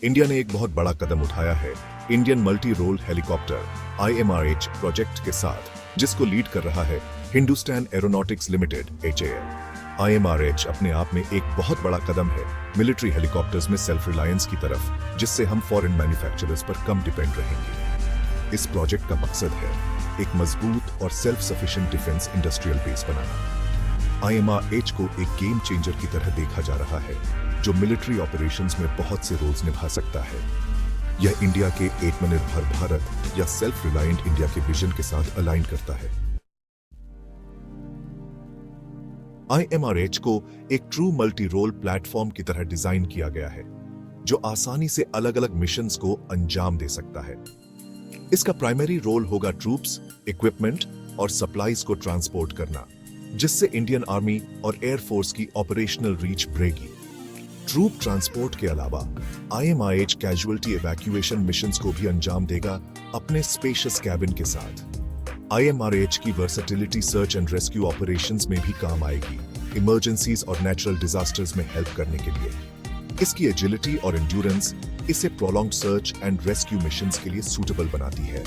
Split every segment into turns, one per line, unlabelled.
India ने एक बहुत बड़ा कदम उठाया है Indian multi role helicopter IMRH project के साथ, जिसको लीड कर रहा है Hindustan Aeronautics Limited HAL। IMRH अपने आप में एक बहुत बड़ा कदम है मिलिट्री हेलीकॉप्टर्स में सेल्फ रिलायंस की तरफ, जिससे हम फॉरेन मैन्युफैक्चरर्स पर कम डिपेंड रहेंगे। इस प्रोजेक्ट का मकसद है एक मजबूत और self sufficient defence industrial base बनाना। IMRH को एक गेम चेंजर की तरह देखा जा रहा है, जो मिलिट्री ऑपरेशंस में बहुत से रोल्स निभा सकता है। यह इंडिया के आत्मनिर्भर भारत या सेल्फ रिलायंट इंडिया के विजन के साथ अलाइन करता है। IMRH को एक ट्रू मल्टी रोल प्लेटफॉर्म की तरह डिजाइन किया गया है, जो आसानी से अलग अलग मिशंस को अंजाम दे सकता है। इसका प्राइमरी रोल होगा ट्रूप्स, इक्विपमेंट और सप्लाईज को ट्रांसपोर्ट करना, जिससे इंडियन आर्मी और एयरफोर्स की ऑपरेशनल रीच बढ़ेगी। ट्रूप ट्रांसपोर्ट के अलावा IMRH कैजुअल्टी इवैक्यूएशन मिशंस को भी अंजाम देगा अपने स्पेशियस कैबिन के साथ। IMRH की versatility search and rescue operations में भी काम आएगी, इमरजेंसीज और नेचुरल डिजास्टर्स में हेल्प करने के लिए। इसकी एजिलिटी और एंड्योरेंस इसे prolonged search and rescue missions के लिए सूटेबल बनाती है।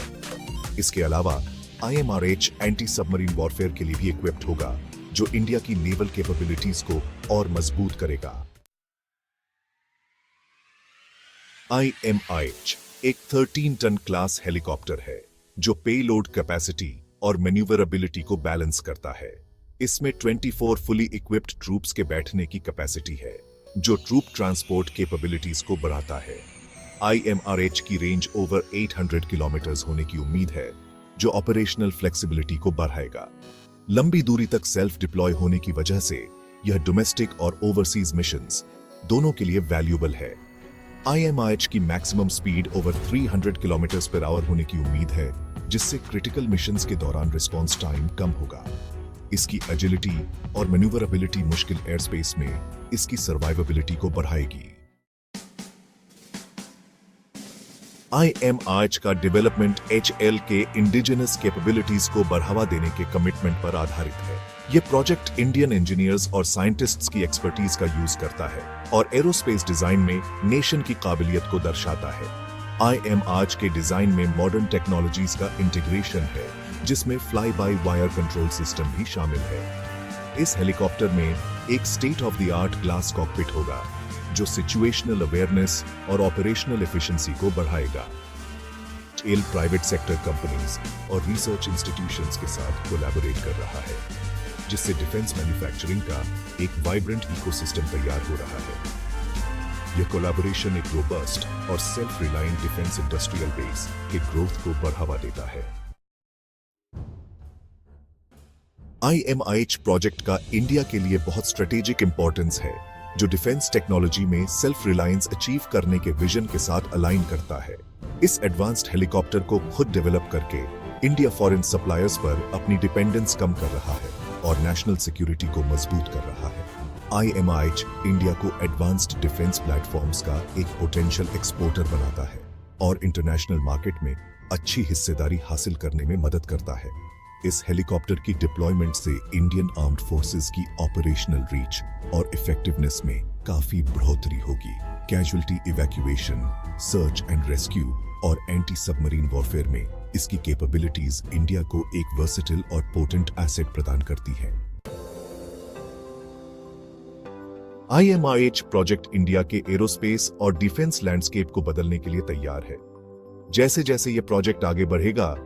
इसके अलावा IMRH एंटी सबमरीन वॉरफेयर के लिए भी इक्विप्ड होगा, जो इंडिया की नेवल कैपेबिलिटीज को और मजबूत करेगा। IMRH एक 13 टन क्लास हेलीकॉप्टर है, जो पेलोड कैपेसिटी और मैन्यूवरेबिलिटी को बैलेंस करता है। इसमें 24 फुली इक्विप्ड ट्रूप्स के बैठने की कैपेसिटी है, जो ट्रूप ट्रांसपोर्ट कैपेबिलिटीज को बढ़ाता है। IMRH की रेंज ओवर 800 किलोमीटर्स होने की उम्मीद है, जो ऑपरेशनल फ्लेक्सिबिलिटी को बढ़ाएगा। लंबी दूरी तक सेल्फ डिप्लॉय होने की वजह से यह डोमेस्टिक और ओवरसीज मिशंस दोनों के लिए वैल्यूएबल है। IMRH की maximum speed over 300 kilometres per hour होने की उम्मीद है, जिससे क्रिटिकल मिशंस के दौरान रिस्पांस टाइम कम होगा। इसकी एजिलिटी और मैन्यूवरेबिलिटी मुश्किल एयर स्पेस में इसकी सर्वाइवेबिलिटी को बढ़ाएगी। IMRH का डेवलपमेंट HAL के इंडिजिनस कैपेबिलिटीज को बढ़ावा देने के कमिटमेंट पर आधारित है। यह प्रोजेक्ट इंडियन इंजीनियर्स और साइंटिस्ट्स की एक्सपर्टीज का यूज करता है और एरोस्पेस डिजाइन में नेशन की काबिलियत को दर्शाता है। IMRH के डिजाइन में मॉडर्न टेक्नोलॉजीज का इंटीग्रेशन है, जिसमें fly by wire control system भी शामिल है। इस हेलीकॉप्टर में एक state of the art glass cockpit होगा, जो सिचुएशनल अवेयरनेस और ऑपरेशनल एफिशिएंसी को बढ़ाएगा। HAL प्राइवेट सेक्टर कंपनीज और रिसर्च इंस्टीट्यूशंस के साथ कोलैबोरेट कर रहा है, जिससे डिफेंस मैन्युफैक्चरिंग का एक वाइब्रेंट इकोसिस्टम तैयार हो रहा है। यह कोलैबोरेशन एक रोबस्ट और self reliant defence industrial base के ग्रोथ को बढ़ावा देता है। IMRH प्रोजेक्ट का इंडिया के लिए बहुत स्ट्रेटेजिक इंपॉर्टेंस है, जो डिफेंस टेक्नोलॉजी में सेल्फ रिलायंस अचीव करने के विजन के साथ अलाइन करता है। इस एडवांस्ड हेलीकॉप्टर को खुद डेवलप करके इंडिया फॉरेन सप्लायर्स पर अपनी डिपेंडेंस कम कर रहा है और नेशनल सिक्योरिटी को मजबूत कर रहा है। IMRH इंडिया को एडवांस्ड डिफेंस प्लेटफॉर्म्स का एक पोटेंशियल एक्सपोर्टर बनाता है और इंटरनेशनल मार्केट में अच्छी हिस्सेदारी हासिल करने में मदद करता है। इस हेलीकॉप्टर की डिप्लॉयमेंट से इंडियन आर्म्ड फोर्सेस की ऑपरेशनल रीच और इफेक्टिवनेस में काफी बढ़ोतरी होगी। Casualty evacuation, search and rescue और एंटी सबमरीन वॉरफेयर में इसकी कैपेबिलिटीज इंडिया को एक वर्सेटिल और पोटेंट एसेट प्रदान करती हैं। IMRH प्रोजेक्ट इंडिया के एरोस्पेस और डिफेंस लैंडस्केप को बदलने के लिए तैयार है। जैसे जैसे यह प्रोजेक्ट आगे बढ़ेगा,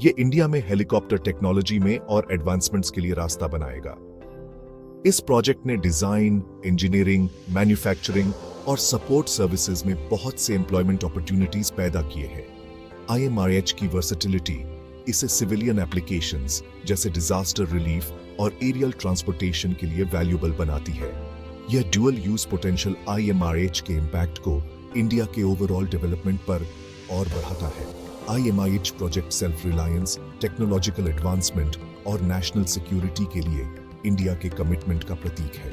यह इंडिया में हेलीकॉप्टर टेक्नोलॉजी में और एडवांसमेंट्स के लिए रास्ता बनाएगा। इस प्रोजेक्ट ने डिजाइन, इंजीनियरिंग, मैन्युफैक्चरिंग और सपोर्ट सर्विसेज में बहुत से एम्प्लॉयमेंट अपॉर्चुनिटीज पैदा किए हैं। IMRH की वर्सेटिलिटी इसे सिविलियन एप्लीकेशंस जैसे डिजास्टर रिलीफ और एरियल ट्रांसपोर्टेशन के लिए वैल्यूएबल बनाती है। यह ड्यूअल यूज पोटेंशियल IMRH के इंपैक्ट को इंडिया के ओवरऑल डेवलपमेंट पर और बढ़ाता है। IMRH project self reliance, technological advancement और नेशनल सिक्योरिटी के लिए इंडिया के कमिटमेंट का प्रतीक है।